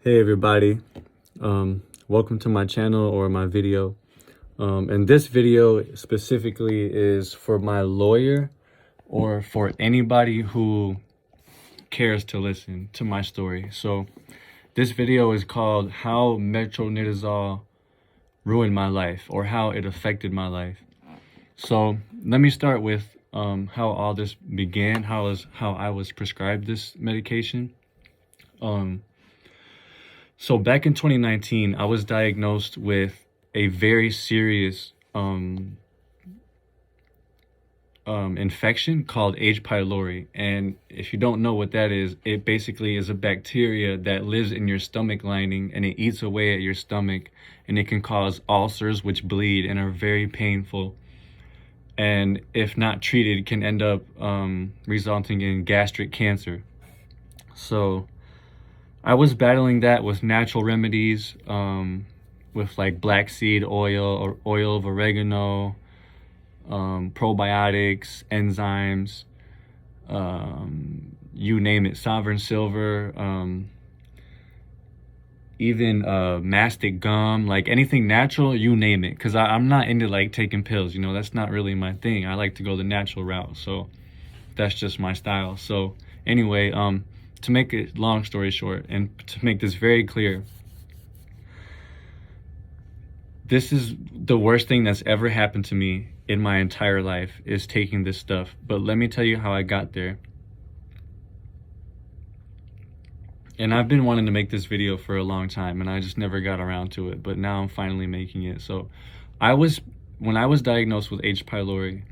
Hey everybody, welcome to my channel or my video. And this video specifically is for my lawyer or for anybody who cares to listen to my story. So this video is called How Metronidazole Ruined My Life, or how it affected my life. So let me start with how all this began, how I was prescribed this medication. So back in 2019, I was diagnosed with a very serious infection called H. pylori. And if you don't know what that is, it basically is a bacteria that lives in your stomach lining, and it eats away at your stomach, and it can cause ulcers which bleed and are very painful. And if not treated, can end up resulting in gastric cancer. So I was battling that with natural remedies, with like black seed oil or oil of oregano, probiotics, enzymes, you name it, sovereign silver, even mastic gum, like anything natural, you name it. Because I'm not into like taking pills, that's not really my thing. I like to go the natural route, so that's just my style. So anyway, to make it long story short, and to make this very clear, this is the worst thing that's ever happened to me in my entire life, is taking this stuff. But let me tell you how I got there. And I've been wanting to make this video for a long time, and I just never got around to it, but now I'm finally making it. So when I was diagnosed with H. pylori,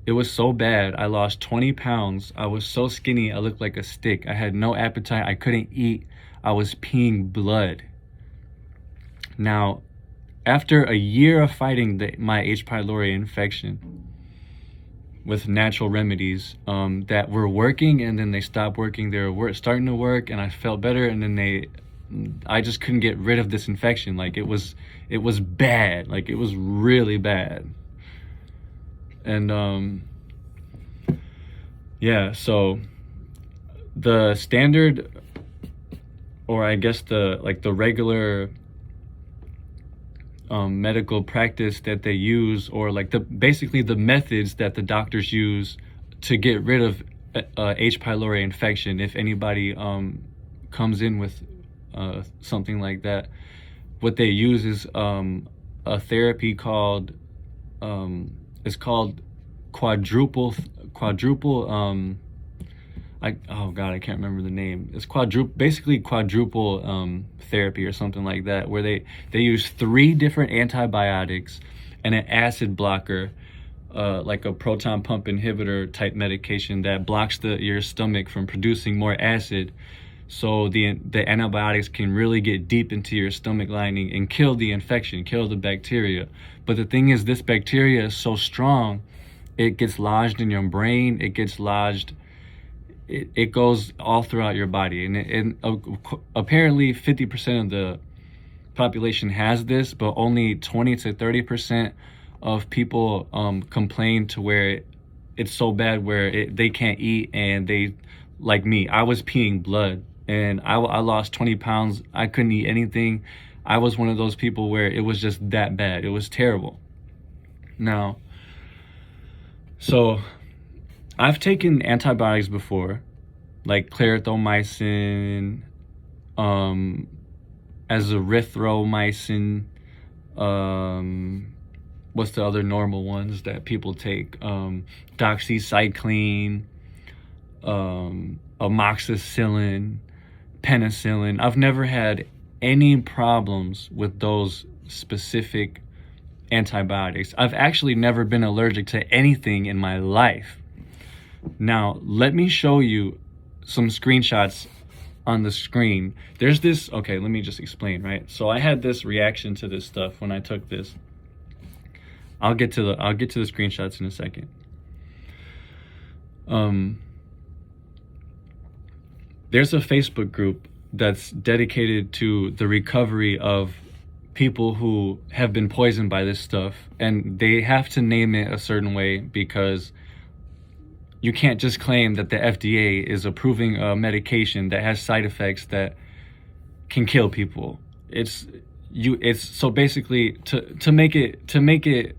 it was so bad. I lost 20 pounds. I was so skinny, I looked like a stick. I had no appetite. I couldn't eat. I was peeing blood. Now, after a year of fighting my H. pylori infection with natural remedies that were working, and then they stopped working, they were starting to work, and I felt better, and then I just couldn't get rid of this infection. Like it was bad. Like it was really bad. And yeah, so the standard, or I guess the regular medical practice that they use, or like basically the methods that the doctors use to get rid of H. pylori infection, if anybody comes in with something like that, what they use is a therapy called it's called quadruple oh god, I can't remember the name. It's basically quadruple therapy or something like that, where they use 3 different antibiotics and an acid blocker, like a proton pump inhibitor type medication that blocks your stomach from producing more acid, so the antibiotics can really get deep into your stomach lining and kill the infection, kill the bacteria. But the thing is, this bacteria is so strong, it gets lodged in your brain, it gets lodged, it goes all throughout your body. And apparently 50% of the population has this, but only 20 to 30% of people complain to where it's so bad where they can't eat, and they, like me, I was peeing blood, and I lost 20 pounds. I couldn't eat anything. I was one of those people where it was just that bad. It was terrible. Now, so I've taken antibiotics before, like clarithromycin, azithromycin, what's the other normal ones that people take? Doxycycline, amoxicillin, penicillin. I've never had any problems with those specific antibiotics. I've actually never been allergic to anything in my life. Now, let me show you some screenshots on the screen. There's this, okay, let me just explain, right? So I had this reaction to this stuff when I took this. I'll get to the screenshots in a second. There's a Facebook group that's dedicated to the recovery of people who have been poisoned by this stuff, and they have to name it a certain way because you can't just claim that the FDA is approving a medication that has side effects that can kill people. It's so basically to make it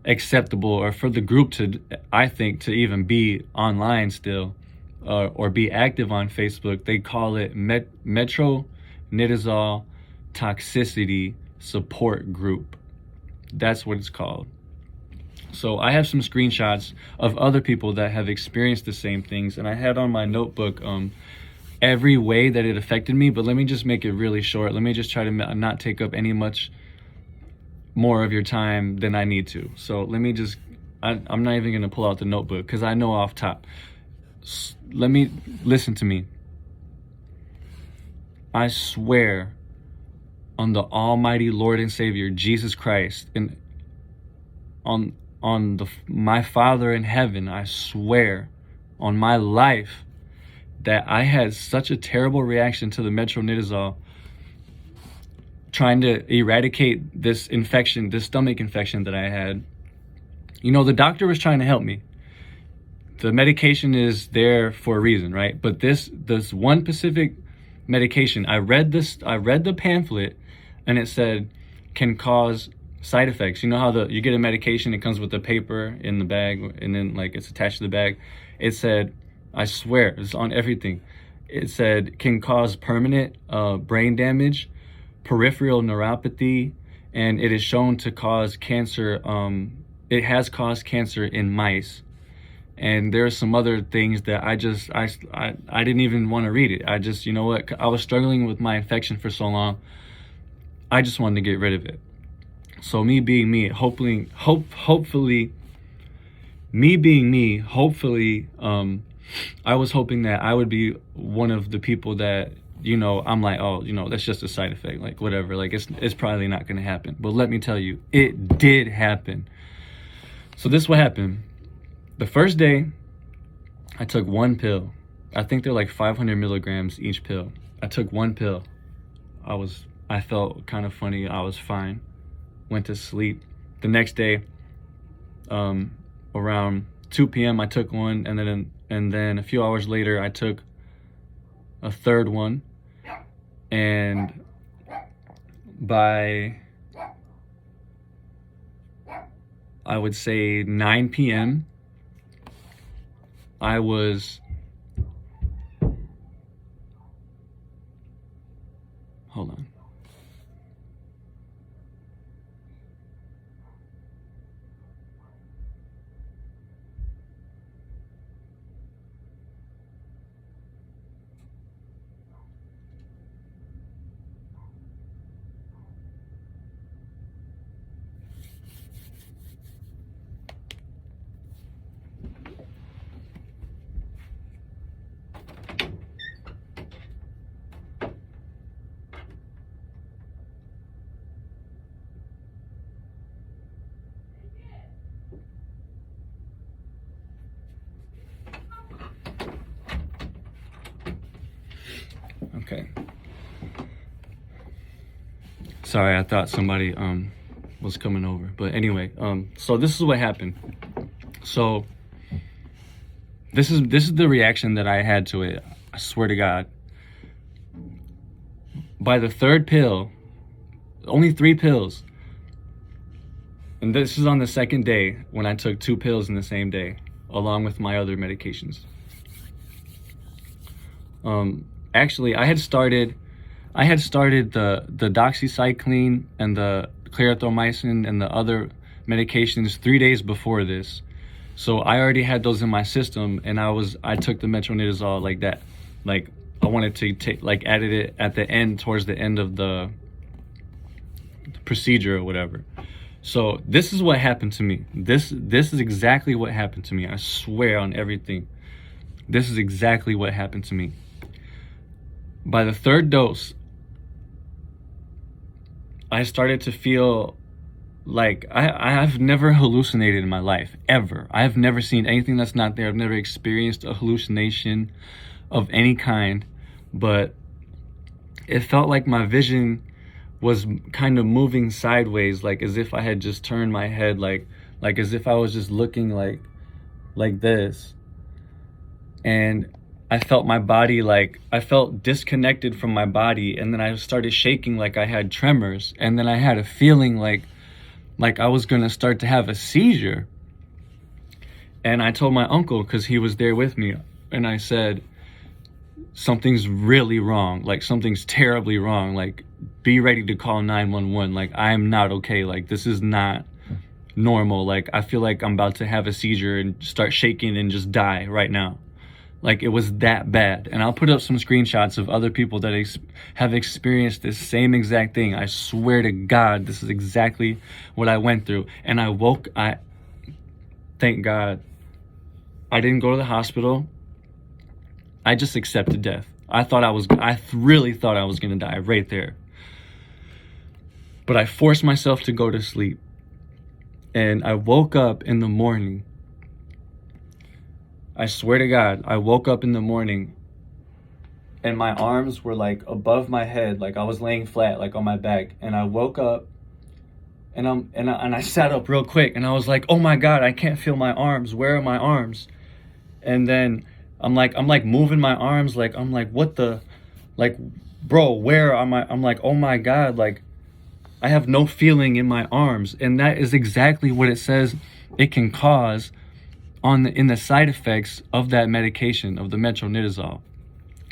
acceptable, or for the group to, I think, to even be online still, or be active on Facebook, they call it Metronidazole Toxicity Support Group. That's what it's called. So I have some screenshots of other people that have experienced the same things, and I had on my notebook every way that it affected me, but let me just make it really short. Let me just try to not take up any much more of your time than I need to. So let me just, I'm not even going to pull out the notebook because I know off top. Let me, listen to me. I swear on the almighty Lord and Savior, Jesus Christ, and on my Father in heaven, I swear on my life that I had such a terrible reaction to the metronidazole, trying to eradicate this infection, this stomach infection that I had. You know, the doctor was trying to help me. The medication is there for a reason, right? But this one specific medication, I read the pamphlet, and it said can cause side effects. You know how you get a medication, it comes with the paper in the bag, and then like it's attached to the bag. It said, I swear, it's on everything. It said can cause permanent brain damage, peripheral neuropathy, and it is shown to cause cancer. It has caused cancer in mice. And there are some other things that I didn't even want to read it. I just, you know what, I was struggling with my infection for so long. I just wanted to get rid of it. So me being me, hopefully, I was hoping that I would be one of the people that, you know, I'm like, oh, you know, that's just a side effect, like whatever, like it's probably not going to happen. But let me tell you, it did happen. So this is what happened. The first day, I took one pill. I think they're like 500 milligrams each pill. I took one pill. I felt kind of funny. I was fine. Went to sleep. The next day, around 2 p.m. I took one, and then a few hours later I took a third one, and by, I would say, 9 p.m. I was, hold on. Okay. Sorry, I thought somebody was coming over. But anyway, so this is what happened. So this is the reaction that I had to it. I swear to God. By the third pill, only 3 pills. And this is on the second day when I took 2 pills in the same day, along with my other medications. Actually, I had started the doxycycline and the clarithromycin and the other medications 3 days before this. So I already had those in my system, and I took the metronidazole like that. Like I wanted to take, like, added it at the end, towards the end of the procedure or whatever. So this is what happened to me. This is exactly what happened to me. I swear on everything. This is exactly what happened to me. By the third dose, I started to feel like I've never hallucinated in my life, ever. I have never seen anything that's not there. I've never experienced a hallucination of any kind, but it felt like my vision was kind of moving sideways, like as if I had just turned my head, like as if I was just looking like this. And I felt my body, like I felt disconnected from my body, and then I started shaking like I had tremors, and then I had a feeling like I was gonna start to have a seizure. And I told my uncle, because he was there with me, and I said, something's really wrong, like something's terribly wrong, like be ready to call 911, like I am not okay, like this is not normal, like I feel like I'm about to have a seizure and start shaking and just die right now. Like it was that bad. And I'll put up some screenshots of other people that have experienced this same exact thing. I swear to God, this is exactly what I went through. And thank God, I didn't go to the hospital. I just accepted death. I really thought I was gonna die right there. But I forced myself to go to sleep. And I woke up in the morning. I swear to God, I woke up in the morning and my arms were like above my head, like I was laying flat, like on my back. And I woke up and I sat up real quick, and I was like, oh my God, I can't feel my arms. Where are my arms? And then I'm like moving my arms, like I'm like, what the, like, bro, where am I? I'm like, oh my God, like I have no feeling in my arms. And that is exactly what it says it can cause in the side effects of that medication, of the metronidazole.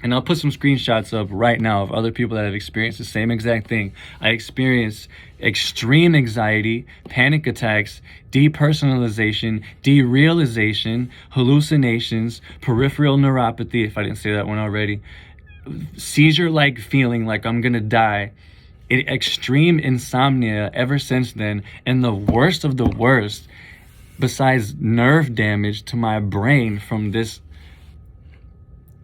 And I'll put some screenshots up right now of other people that have experienced the same exact thing. I experienced extreme anxiety, panic attacks, depersonalization, derealization, hallucinations, peripheral neuropathy, if I didn't say that one already, seizure-like feeling like I'm gonna die, extreme insomnia ever since then, and the worst of the worst, besides nerve damage to my brain from this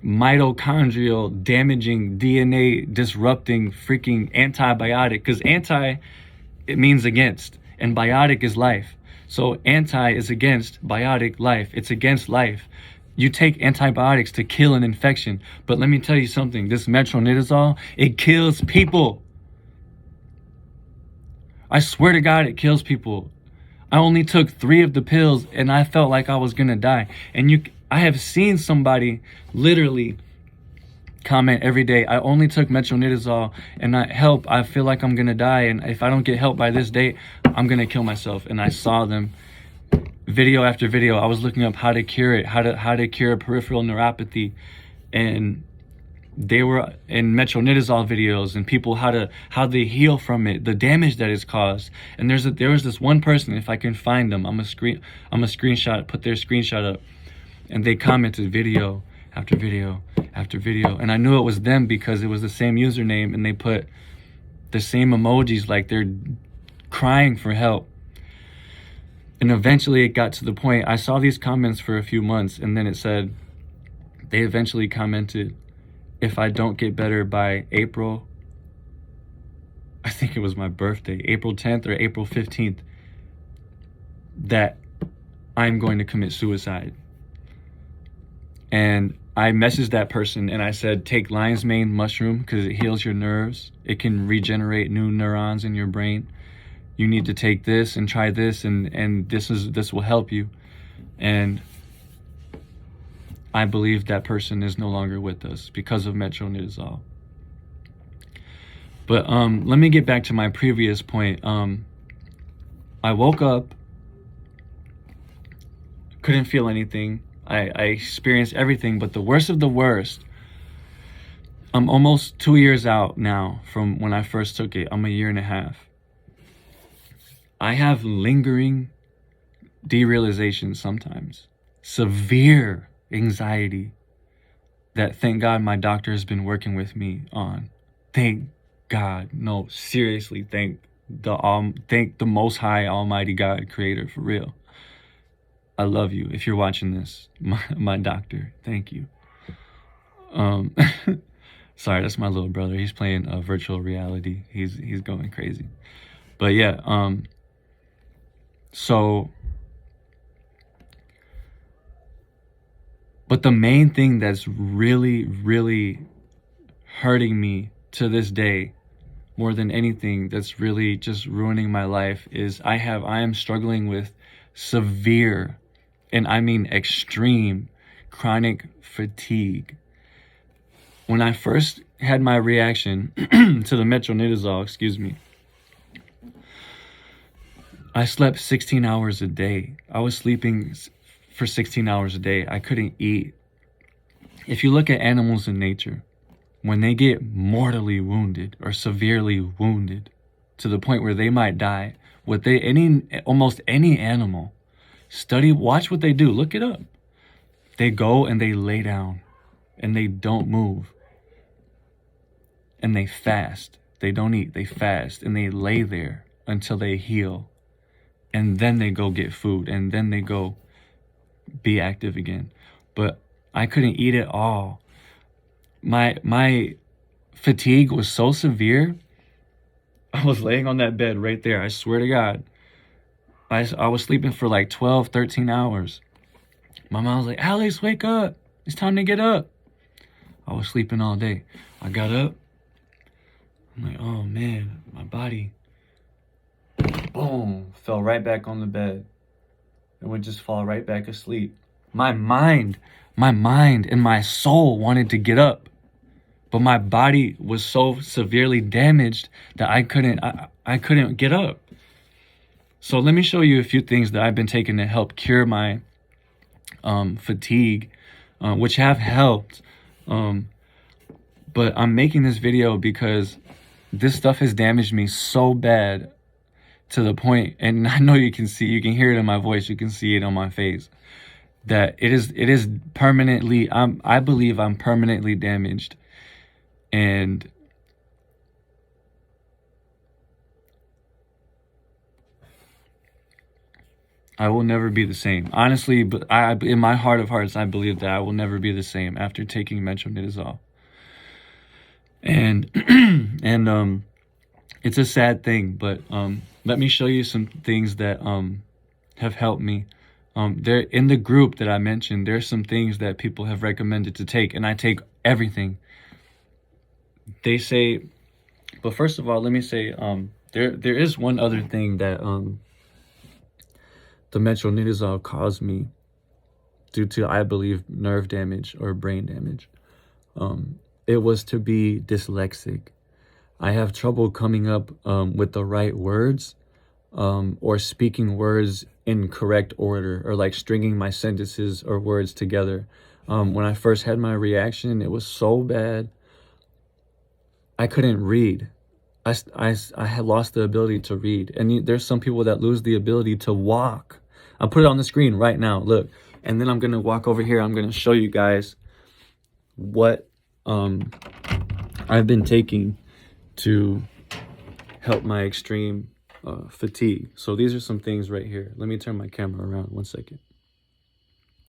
mitochondrial damaging, DNA disrupting freaking antibiotic, because it means against, and biotic is life. So anti is against, biotic life. It's against life. You take antibiotics to kill an infection, but let me tell you something, this metronidazole, it kills people. I swear to God, it kills people. I only took 3 of the pills and I felt like I was gonna die. And I have seen somebody literally comment every day, I only took metronidazole and not help. I feel like I'm gonna die, and if I don't get help by this date, I'm gonna kill myself. And I saw them video after video. I was looking up how to cure it, how to cure peripheral neuropathy, and they were in metronidazole videos, and people how they heal from it, the damage that is caused. And there was this one person, if I can find them, I'm a screenshot, put their screenshot up, and they commented video after video after video, and I knew it was them because it was the same username, and they put the same emojis, like they're crying for help. And eventually it got to the point, I saw these comments for a few months, and then it said, they eventually commented, if I don't get better by April, I think it was my birthday, April 10th or April 15th, that I'm going to commit suicide. And I messaged that person and I said, take lion's mane mushroom because it heals your nerves. It can regenerate new neurons in your brain. You need to take this and try this, and this will help you. And I believe that person is no longer with us because of metronidazole. But let me get back to my previous point. I woke up, couldn't feel anything. I experienced everything, but the worst of the worst, I'm almost 2 years out now from when I first took it. I'm a year and a half. I have lingering derealization sometimes, severe anxiety that, thank God, my doctor has been working with me on. Thank God. No, seriously, thank the Most High Almighty God, Creator, for real. I love you. If you're watching this, my doctor, thank you. Sorry, that's my little brother. He's playing virtual reality. He's going crazy. But yeah, but the main thing that's really, really hurting me to this day, more than anything, that's really just ruining my life, is I am struggling with severe, and I mean extreme, chronic fatigue. When I first had my reaction to the metronidazole, excuse me, I slept 16 hours a day. I was sleeping for 16 hours a day. I couldn't eat. If you look at animals in nature, when they get mortally wounded or severely wounded to the point where they might die, almost any animal, watch what they do, look it up. They go and they lay down and they don't move. And they fast. They don't eat, they fast, and they lay there until they heal. And then they go get food, and then they go be active again. But I couldn't eat at all. My fatigue was so severe. I was laying on that bed right there. I swear to God. I was sleeping for like 12, 13 hours. My mom was like, Alex, wake up. It's time to get up. I was sleeping all day. I got up. I'm like, oh man, my body. Boom. Fell right back on the bed. It would just fall right back asleep. My mind and my soul wanted to get up. But my body was so severely damaged that I couldn't get up. So let me show you a few things that I've been taking to help cure my fatigue, which have helped. But I'm making this video because this stuff has damaged me so bad to the point, and I know you can hear it in my voice, you can see it on my face, that it is permanently, I believe I'm permanently damaged. And I will never be the same. Honestly, but in my heart of hearts, I believe that I will never be the same after taking metronidazole. And it's a sad thing, but let me show you some things that have helped me. There in the group that I mentioned, there's some things that people have recommended to take, and I take everything. They say, but first of all, let me say, there is one other thing that the metronidazole caused me due to, I believe, nerve damage or brain damage. It was to be dyslexic. I have trouble coming up with the right words or speaking words in correct order, or like stringing my sentences or words together. When I first had my reaction, it was so bad. I couldn't read. I had lost the ability to read. And there's some people that lose the ability to walk. I'll put it on the screen right now, look. And then I'm going to walk over here. I'm going to show you guys what I've been taking to help my extreme fatigue. So these are some things right here. Let me turn my camera around 1 second.